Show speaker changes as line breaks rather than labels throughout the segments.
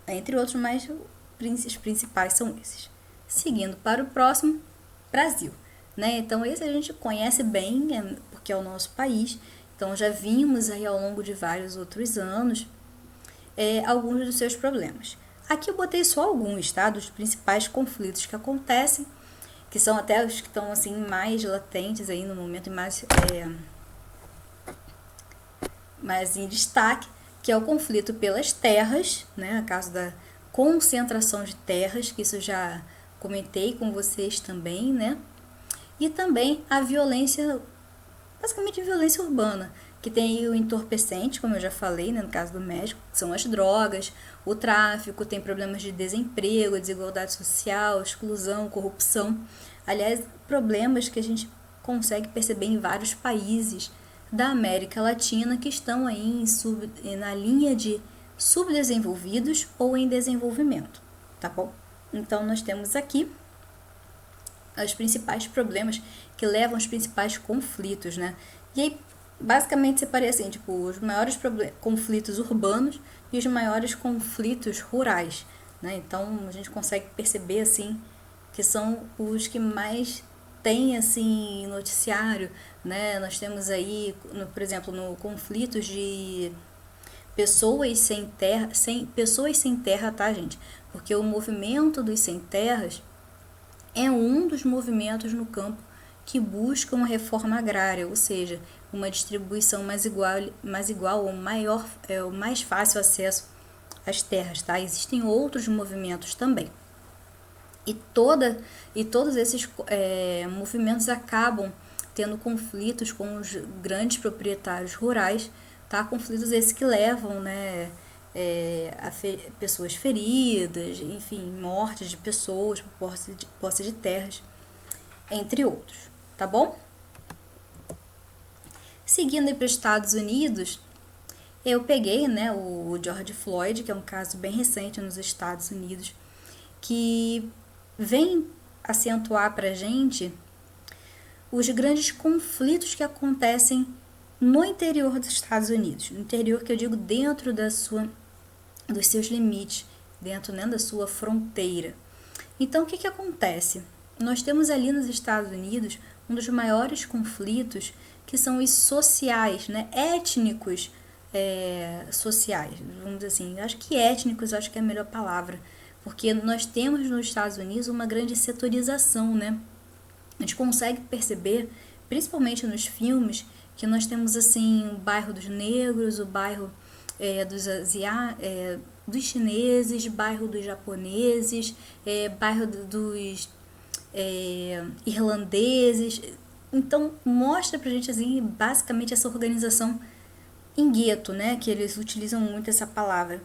entre outros, mas os principais são esses. Seguindo para o próximo, Brasil. Né? Então esse a gente conhece bem, porque é o nosso país, então já vimos aí ao longo de vários outros anos alguns dos seus problemas. Aqui eu botei só alguns, tá? Dos principais conflitos que acontecem, que são até os que estão assim mais latentes aí no momento e mais em destaque, que é o conflito pelas terras, né? A caso da concentração de terras, que isso eu já comentei com vocês também, né? E também a violência, basicamente a violência urbana, que tem aí o entorpecente, como eu já falei, né, no caso do México, que são as drogas, o tráfico, tem problemas de desemprego, desigualdade social, exclusão, corrupção. Aliás, problemas que a gente consegue perceber em vários países da América Latina que estão aí na linha de subdesenvolvidos ou em desenvolvimento, tá bom? Então, nós temos aqui os principais problemas que levam aos principais conflitos, né? E aí, basicamente, separei assim, tipo, os maiores conflitos urbanos e os maiores conflitos rurais, né? Então, a gente consegue perceber, assim, que são os que mais tem, assim, noticiário, né? Nós temos aí, por exemplo, no conflitos de pessoas sem terra, tá, gente? Porque o movimento dos sem terras é um dos movimentos no campo que buscam a reforma agrária, ou seja, uma distribuição mais igual ou maior, o mais fácil acesso às terras, tá? Existem outros movimentos também. E todos esses movimentos acabam tendo conflitos com os grandes proprietários rurais, tá? Conflitos esses que levam, né, pessoas feridas, enfim, mortes de pessoas por posse de terras, entre outros, tá bom? Seguindo para os Estados Unidos, eu peguei, né, o George Floyd, que é um caso bem recente nos Estados Unidos, que vem acentuar para a gente os grandes conflitos que acontecem no interior dos Estados Unidos. No interior, que eu digo dentro dos seus limites, dentro, né, da sua fronteira. Então, o que acontece? Nós temos ali nos Estados Unidos um dos maiores conflitos, que são os sociais, né, étnicos, sociais, vamos dizer assim. Acho que étnicos, acho que é a melhor palavra, porque nós temos nos Estados Unidos uma grande setorização, né? A gente consegue perceber, principalmente nos filmes, que nós temos assim o bairro dos negros, o bairro dos chineses, bairro dos japoneses, bairro dos irlandeses. Então mostra pra gente assim, basicamente essa organização em gueto, né? Que eles utilizam muito essa palavra.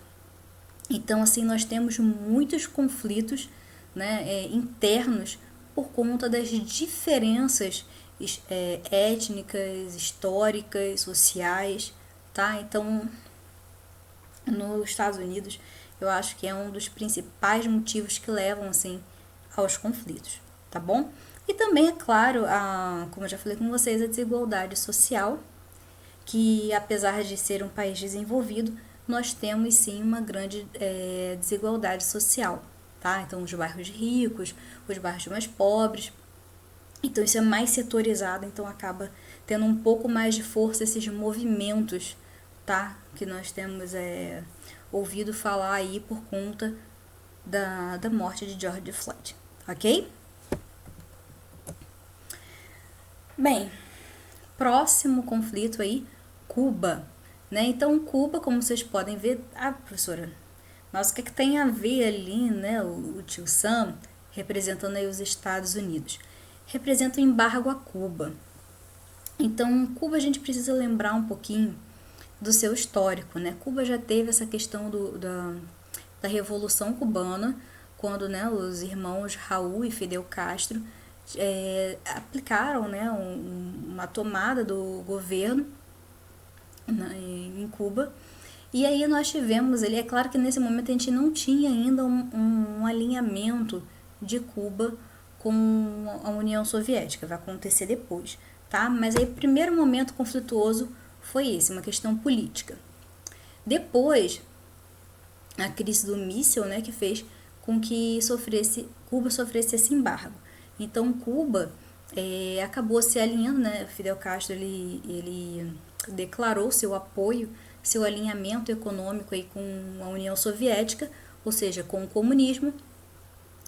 Então assim nós temos muitos conflitos, né, internos por conta das diferenças étnicas, históricas, sociais, tá? Então, nos Estados Unidos, eu acho que é um dos principais motivos que levam, assim, aos conflitos, tá bom? E também, é claro, como eu já falei com vocês, a desigualdade social, que apesar de ser um país desenvolvido, nós temos sim uma grande desigualdade social, tá? Então, os bairros ricos, os bairros mais pobres. Então, isso é mais setorizado, então acaba tendo um pouco mais de força esses movimentos, tá? Que nós temos ouvido falar aí por conta da morte de George Floyd, ok? Bem, próximo conflito aí, Cuba, né? Então, Cuba, como vocês podem ver, professora, mas o que tem a ver ali, né? O tio Sam representando aí os Estados Unidos, representa o embargo a Cuba. Então, Cuba a gente precisa lembrar um pouquinho do seu histórico, né? Cuba já teve essa questão da Revolução Cubana, quando, né, os irmãos Raul e Fidel Castro aplicaram, né, uma tomada do governo em Cuba. E aí nós tivemos, é claro que nesse momento a gente não tinha ainda um alinhamento de Cuba com a União Soviética, vai acontecer depois, tá? Mas aí o primeiro momento conflituoso foi esse, uma questão política. Depois, a crise do míssil, né, que fez com que Cuba sofresse esse embargo. Então Cuba acabou se alinhando, né? Fidel Castro ele declarou seu apoio, seu alinhamento econômico aí com a União Soviética, ou seja, com o comunismo.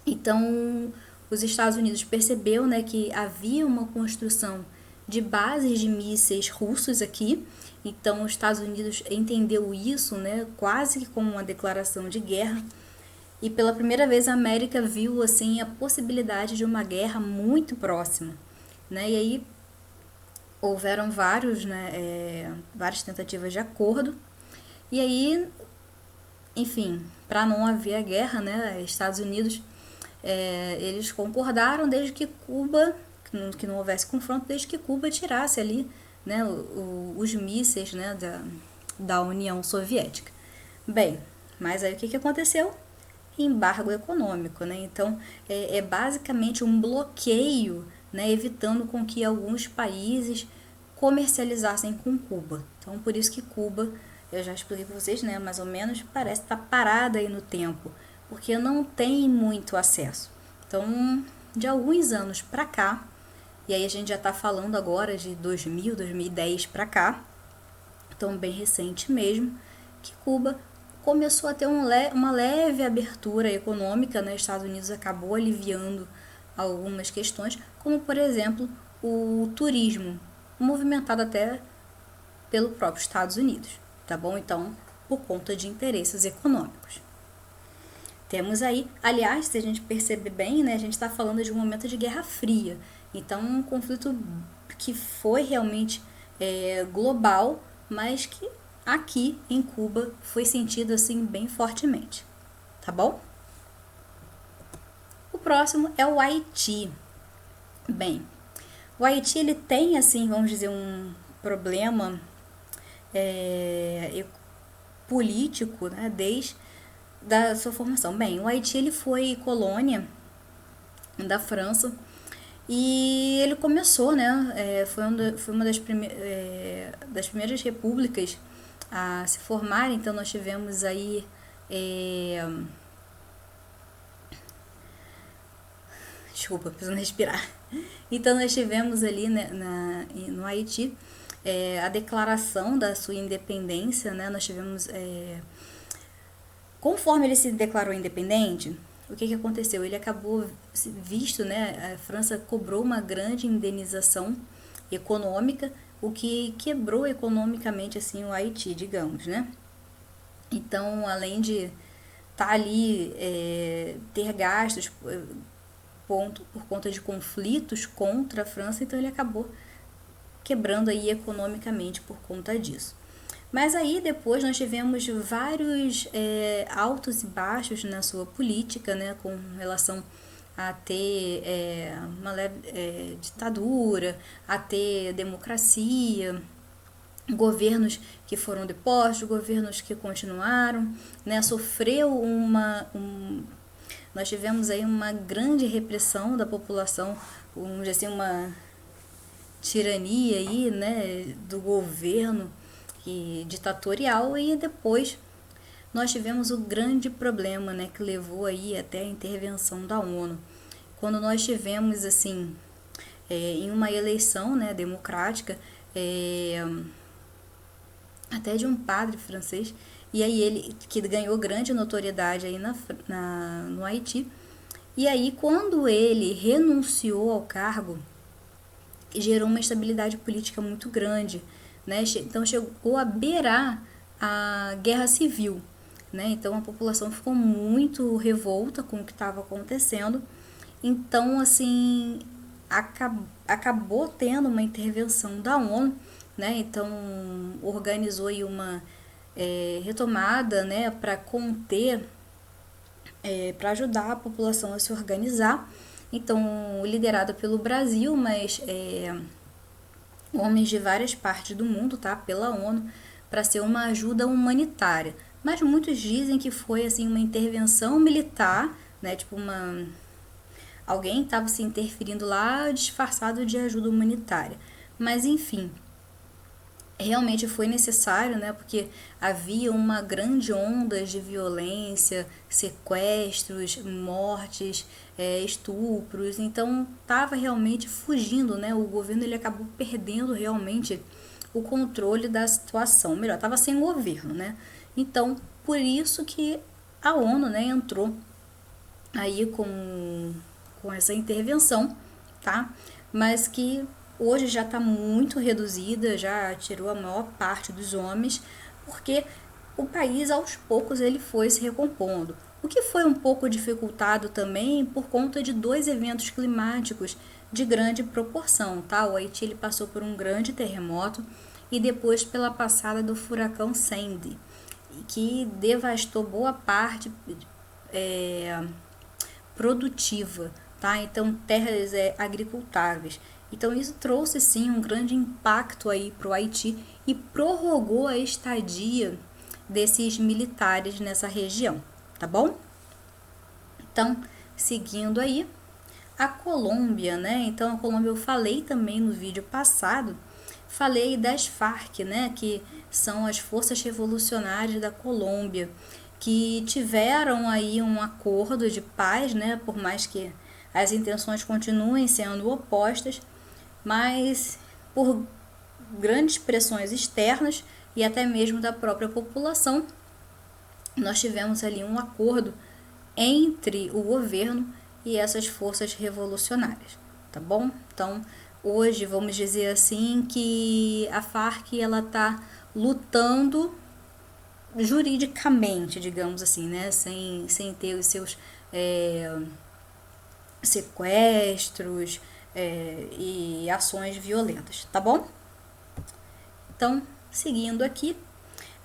Então os Estados Unidos percebeu, né, que havia uma construção de bases de mísseis russos aqui. Então os Estados Unidos entendeu isso, né, quase que como uma declaração de guerra. E pela primeira vez a América viu assim a possibilidade de uma guerra muito próxima, né? E aí houveram várias tentativas de acordo. E aí, enfim, para não haver a guerra, né, Estados Unidos eles concordaram desde que Cuba, que não houvesse confronto, desde que Cuba tirasse ali, né, os mísseis, né, da União Soviética. Bem, mas aí o que aconteceu? Embargo econômico, né? Então é basicamente um bloqueio, né, evitando com que alguns países comercializassem com Cuba. Então por isso que Cuba, eu já expliquei para vocês, né, mais ou menos, parece estar parada aí no tempo, porque não tem muito acesso. Então de alguns anos para cá, e aí a gente já está falando agora de 2000, 2010 para cá, então bem recente mesmo, que Cuba começou a ter uma leve abertura econômica, né? Estados Unidos acabou aliviando algumas questões, como por exemplo o turismo, movimentado até pelo próprio Estados Unidos, tá bom? Então, por conta de interesses econômicos. Temos aí, aliás, se a gente perceber bem, né, a gente está falando de um momento de Guerra Fria, então um conflito que foi realmente global, mas que aqui em Cuba foi sentido assim bem fortemente, tá bom? O próximo é o Haiti. Bem, o Haiti ele tem assim, vamos dizer, um problema político, né, desde da sua formação. Bem, o Haiti ele foi colônia da França e ele começou, né, foi uma das primeiras repúblicas a se formar. Então nós tivemos aí desculpa, precisando respirar. Então nós tivemos ali, né, no Haiti a declaração da sua independência, né? Nós tivemos conforme ele se declarou independente, o que aconteceu? Ele acabou visto, né? A França cobrou uma grande indenização econômica, o que quebrou economicamente assim o Haiti, digamos, né? Então, além de estar ali ter gastos por conta de conflitos contra a França, então ele acabou quebrando aí economicamente por conta disso. Mas aí depois nós tivemos vários altos e baixos na sua política, né, com relação a ter uma leve ditadura, a ter democracia, governos que foram depostos, governos que continuaram, né, nós tivemos aí uma grande repressão da população, vamos dizer assim, uma tirania aí, né, do governo ditatorial. E depois nós tivemos o grande problema, né, que levou aí até a intervenção da ONU, quando nós tivemos assim em uma eleição, né, democrática, até de um padre francês, e aí ele que ganhou grande notoriedade aí no Haiti. E aí quando ele renunciou ao cargo, gerou uma instabilidade política muito grande, né? Então chegou a beirar a guerra civil, né? Então a população ficou muito revolta com o que estava acontecendo. Então assim acabou tendo uma intervenção da ONU, né? Então organizou aí uma retomada, né, para conter, para ajudar a população a se organizar. Então liderada pelo Brasil, mas homens de várias partes do mundo, tá, pela ONU, para ser uma ajuda humanitária. Mas muitos dizem que foi assim uma intervenção militar, né, tipo alguém estava se interferindo lá disfarçado de ajuda humanitária. Mas enfim, realmente foi necessário, né? Porque havia uma grande onda de violência, sequestros, mortes, estupros. Então estava realmente fugindo, né? O governo ele acabou perdendo realmente o controle da situação. Melhor, estava sem governo, né? Então por isso que a ONU, né, entrou aí com essa intervenção, tá? Mas que hoje já está muito reduzida, já tirou a maior parte dos homens, porque o país aos poucos ele foi se recompondo. O que foi um pouco dificultado também por conta de dois eventos climáticos de grande proporção, tá? O Haiti ele passou por um grande terremoto e depois pela passada do furacão Sandy, que devastou boa parte produtiva, tá? Então terras agricultáveis. Então isso trouxe sim um grande impacto aí para o Haiti e prorrogou a estadia desses militares nessa região, tá bom? Então, seguindo aí, a Colômbia, né? Então a Colômbia eu falei também no vídeo passado, falei das Farc, né? Que são as Forças Revolucionárias da Colômbia, que tiveram aí um acordo de paz, né? Por mais que as intenções continuem sendo opostas, mas por grandes pressões externas e até mesmo da própria população, nós tivemos ali um acordo entre o governo e essas forças revolucionárias, tá bom? Então, hoje vamos dizer assim que a Farc ela tá lutando juridicamente, digamos assim, né? Sem ter os seus sequestros e ações violentas, tá bom? Então, seguindo aqui,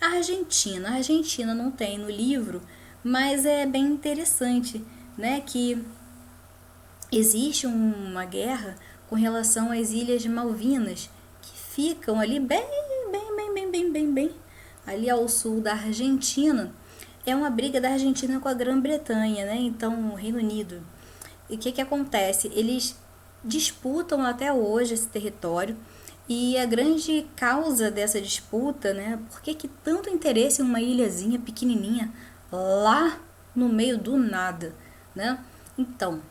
a Argentina não tem no livro, mas é bem interessante, né? Que existe uma guerra com relação às Ilhas Malvinas, que ficam ali bem ali ao sul da Argentina. É uma briga da Argentina com a Grã-Bretanha, né? Então, o Reino Unido. E o que acontece? Eles disputam até hoje esse território e a grande causa dessa disputa, né? Por que tanto interesse em uma ilhazinha pequenininha lá no meio do nada, né? Então,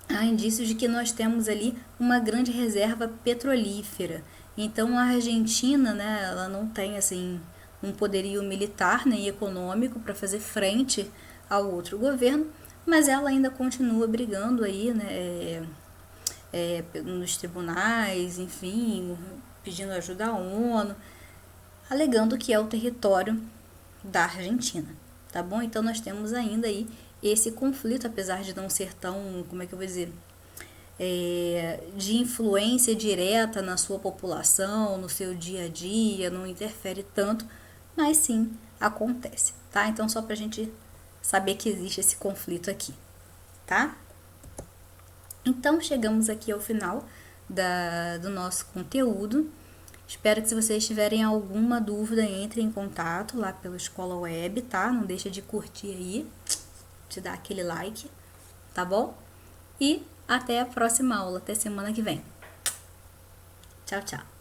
há indícios de que nós temos ali uma grande reserva petrolífera. Então a Argentina, né, ela não tem assim um poderio militar nem econômico para fazer frente ao outro governo, mas ela ainda continua brigando aí, né, nos tribunais, enfim, pedindo ajuda à ONU, alegando que é o território da Argentina, tá bom? Então nós temos ainda aí esse conflito, apesar de não ser tão, como é que eu vou dizer, de influência direta na sua população, no seu dia a dia, não interfere tanto, mas sim acontece, tá? Então só pra gente saber que existe esse conflito aqui, tá? Então chegamos aqui ao final do nosso conteúdo. Espero que se vocês tiverem alguma dúvida, entrem em contato lá pela Escola Web, tá? Não deixa de curtir aí, de dar aquele like, tá bom? E até a próxima aula, até semana que vem. Tchau, tchau.